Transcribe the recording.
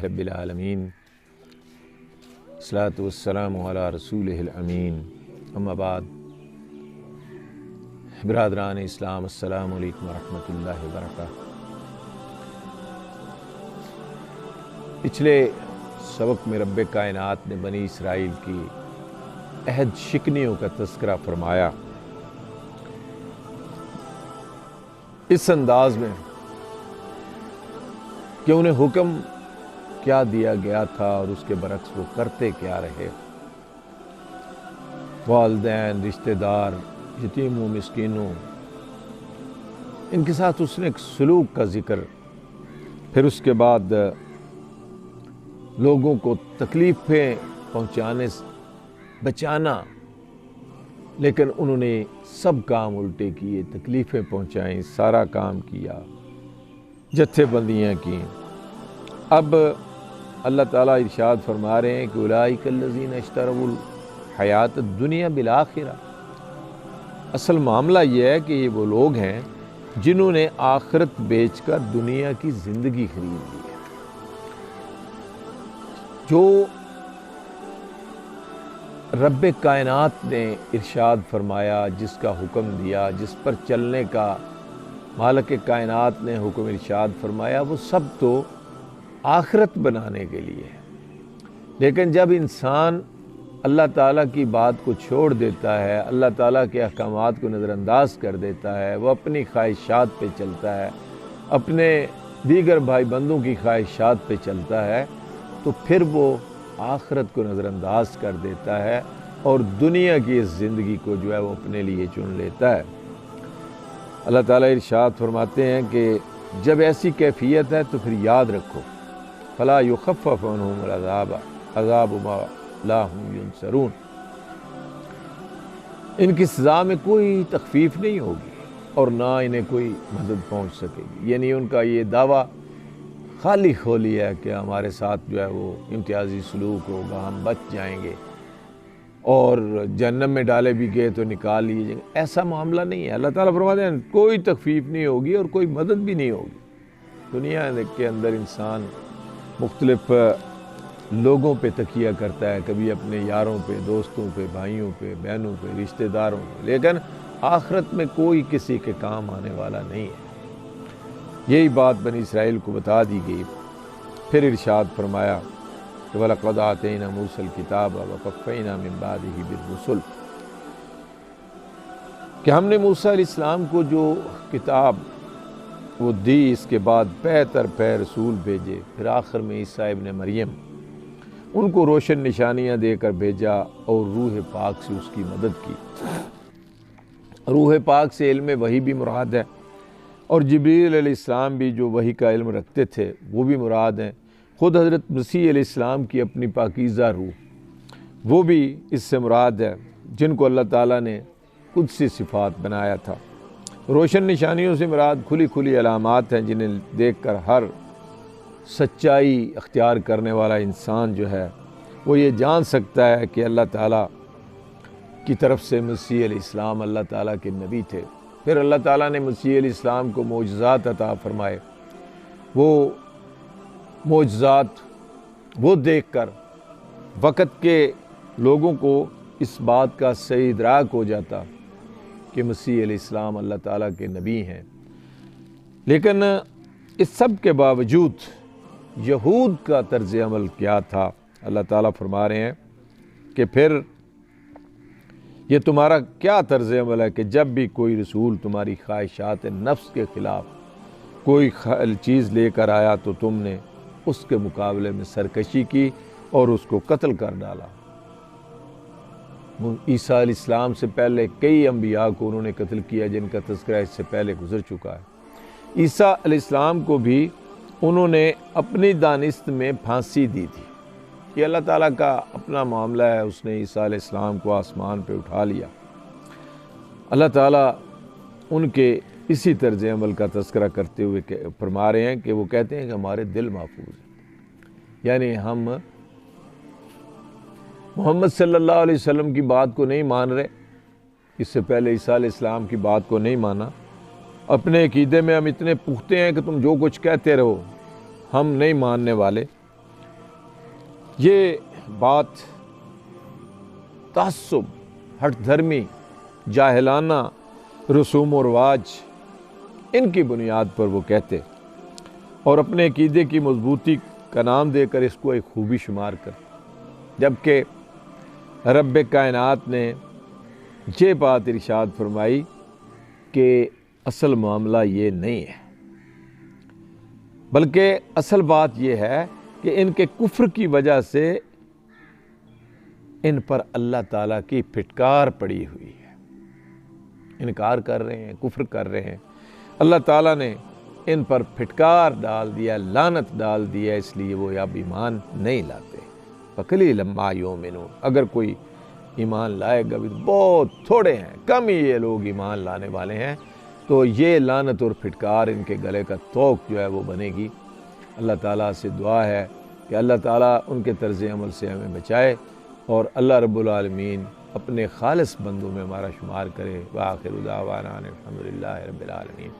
رب العالمین الصلاۃ والسلام علی رسولہ الامین اما بعد برادران اسلام السلام علیکم ورحمۃ اللہ وبرکاتہ۔ پچھلے سبق میں رب کائنات نے بنی اسرائیل کی عہد شکنیوں کا تذکرہ فرمایا اس انداز میں کہ انہیں حکم کیا دیا گیا تھا اور اس کے برعکس وہ کرتے کیا رہے۔ والدین، رشتہ دار، یتیموں، مسکینوں، ان کے ساتھ اس نے ایک سلوک کا ذکر، پھر اس کے بعد لوگوں کو تکلیفیں پہنچانے بچانا، لیکن انہوں نے سب کام الٹے کیے، تکلیفیں پہنچائیں، سارا کام کیا، جتھے بندیاں کی۔ اب اللہ تعالیٰ ارشاد فرما رہے ہیں کہ اولئک الذین اشتروا الحیات الدنیا بالآخرہ۔ اصل معاملہ یہ ہے کہ یہ وہ لوگ ہیں جنہوں نے آخرت بیچ کر دنیا کی زندگی خرید لی ہے۔ جو رب کائنات نے ارشاد فرمایا، جس کا حکم دیا، جس پر چلنے کا مالک کائنات نے حکم ارشاد فرمایا، وہ سب تو آخرت بنانے کے لیے ہے۔ لیکن جب انسان اللہ تعالیٰ کی بات کو چھوڑ دیتا ہے، اللہ تعالیٰ کے احکامات کو نظر انداز کر دیتا ہے، وہ اپنی خواہشات پہ چلتا ہے، اپنے دیگر بھائی بندوں کی خواہشات پہ چلتا ہے، تو پھر وہ آخرت کو نظر انداز کر دیتا ہے اور دنیا کی اس زندگی کو جو ہے وہ اپنے لیے چن لیتا ہے۔ اللہ تعالیٰ ارشاد فرماتے ہیں کہ جب ایسی کیفیت ہے تو پھر یاد رکھو فَلَا يُخَفَّفُ عَنْهُمُ الْعَذَابَ عَذَابُ مَا لَا هُمْ يُنصَرُونَ۔ ان کی سزا میں کوئی تخفیف نہیں ہوگی اور نہ انہیں کوئی مدد پہنچ سکے گی۔ یعنی ان کا یہ دعویٰ خالی خولی ہے کہ ہمارے ساتھ جو ہے وہ امتیازی سلوک ہوگا، ہم بچ جائیں گے اور جہنم میں ڈالے بھی گئے تو نکال لیے جائیں گے۔ ایسا معاملہ نہیں ہے۔ اللہ تعالیٰ فرماتے ہیں کوئی تخفیف نہیں ہوگی اور کوئی مدد بھی نہیں ہوگی۔ دنیا کے اندر انسان مختلف لوگوں پہ تکیہ کرتا ہے، کبھی اپنے یاروں پہ، دوستوں پہ، بھائیوں پہ، بہنوں پہ، رشتہ داروں پہ، لیکن آخرت میں کوئی کسی کے کام آنے والا نہیں ہے۔ یہی بات بنی اسرائیل کو بتا دی گئی۔ پھر ارشاد فرمایا کہ وَلَقَدْ آتَيْنَا مُوسَى الْكِتَابَ وَقَفَّيْنَا مِن بَعْدِهِ بِالرُّسُلِ، کہ ہم نے موسیٰ علیہ السلام کو جو کتاب وہ دی، اس کے بعد پے در پے رسول بھیجے، پھر آخر میں عیسیٰ ابن مریم، ان کو روشن نشانیاں دے کر بھیجا اور روح پاک سے اس کی مدد کی۔ روح پاک سے علم وحی بھی مراد ہے، اور جبریل علیہ السلام بھی جو وحی کا علم رکھتے تھے وہ بھی مراد ہیں۔ خود حضرت مسیح علیہ السلام کی اپنی پاکیزہ روح وہ بھی اس سے مراد ہے، جن کو اللہ تعالیٰ نے قدسی صفات بنایا تھا۔ روشن نشانیوں سے مراد کھلی کھلی علامات ہیں جنہیں دیکھ کر ہر سچائی اختیار کرنے والا انسان جو ہے وہ یہ جان سکتا ہے کہ اللہ تعالیٰ کی طرف سے مسیح علیہ السلام اللہ تعالیٰ کے نبی تھے۔ پھر اللہ تعالیٰ نے مسیح علیہ السلام کو معجزات عطا فرمائے۔ وہ معجزات وہ دیکھ کر وقت کے لوگوں کو اس بات کا صحیح ادراک ہو جاتا کہ مسیح علیہ السلام اللہ تعالیٰ کے نبی ہیں۔ لیکن اس سب کے باوجود یہود کا طرز عمل کیا تھا؟ اللہ تعالیٰ فرما رہے ہیں کہ پھر یہ تمہارا کیا طرز عمل ہے کہ جب بھی کوئی رسول تمہاری خواہشات نفس کے خلاف کوئی چیز لے کر آیا تو تم نے اس کے مقابلے میں سرکشی کی اور اس کو قتل کر ڈالا۔ عیسیٰ علیہ السلام سے پہلے کئی انبیاء کو انہوں نے قتل کیا جن کا تذکرہ اس سے پہلے گزر چکا ہے۔ عیسیٰ علیہ السلام کو بھی انہوں نے اپنی دانست میں پھانسی دی تھی۔ یہ اللہ تعالیٰ کا اپنا معاملہ ہے، اس نے عیسیٰ علیہ السلام کو آسمان پہ اٹھا لیا۔ اللہ تعالیٰ ان کے اسی طرز عمل کا تذکرہ کرتے ہوئے فرما رہے ہیں کہ وہ کہتے ہیں کہ ہمارے دل محفوظ ہیں، یعنی ہم محمد صلی اللہ علیہ وسلم کی بات کو نہیں مان رہے، اس سے پہلے عیسیٰ علیہ السلام کی بات کو نہیں مانا، اپنے عقیدے میں ہم اتنے پختہ ہیں کہ تم جو کچھ کہتے رہو ہم نہیں ماننے والے، یہ بات تعصب، ہٹ دھرمی، جاہلانہ رسوم و رواج ان کی بنیاد پر وہ کہتے اور اپنے عقیدے کی مضبوطی کا نام دے کر اس کو ایک خوبی شمار کرتے، جبکہ رب کائنات نے یہ بات ارشاد فرمائی کہ اصل معاملہ یہ نہیں ہے، بلکہ اصل بات یہ ہے کہ ان کے کفر کی وجہ سے ان پر اللہ تعالیٰ کی پھٹکار پڑی ہوئی ہے، انکار کر رہے ہیں، کفر کر رہے ہیں، اللہ تعالیٰ نے ان پر پھٹکار ڈال دیا، لعنت ڈال دیا، اس لیے وہ اب ایمان نہیں لاتے۔ فَقَلِيلًا مَا يُؤْمِنُونَ، اگر کوئی ایمان لائے گا بھی بہت تھوڑے ہیں، کم ہی یہ لوگ ایمان لانے والے ہیں، تو یہ لعنت اور پھٹکار ان کے گلے کا طوق جو ہے وہ بنے گی۔ اللہ تعالیٰ سے دعا ہے کہ اللہ تعالیٰ ان کے طرز عمل سے ہمیں بچائے اور اللہ رب العالمین اپنے خالص بندوں میں ہمارا شمار کرے۔ وآخر دعوانا الحمدللہ رب العالمین۔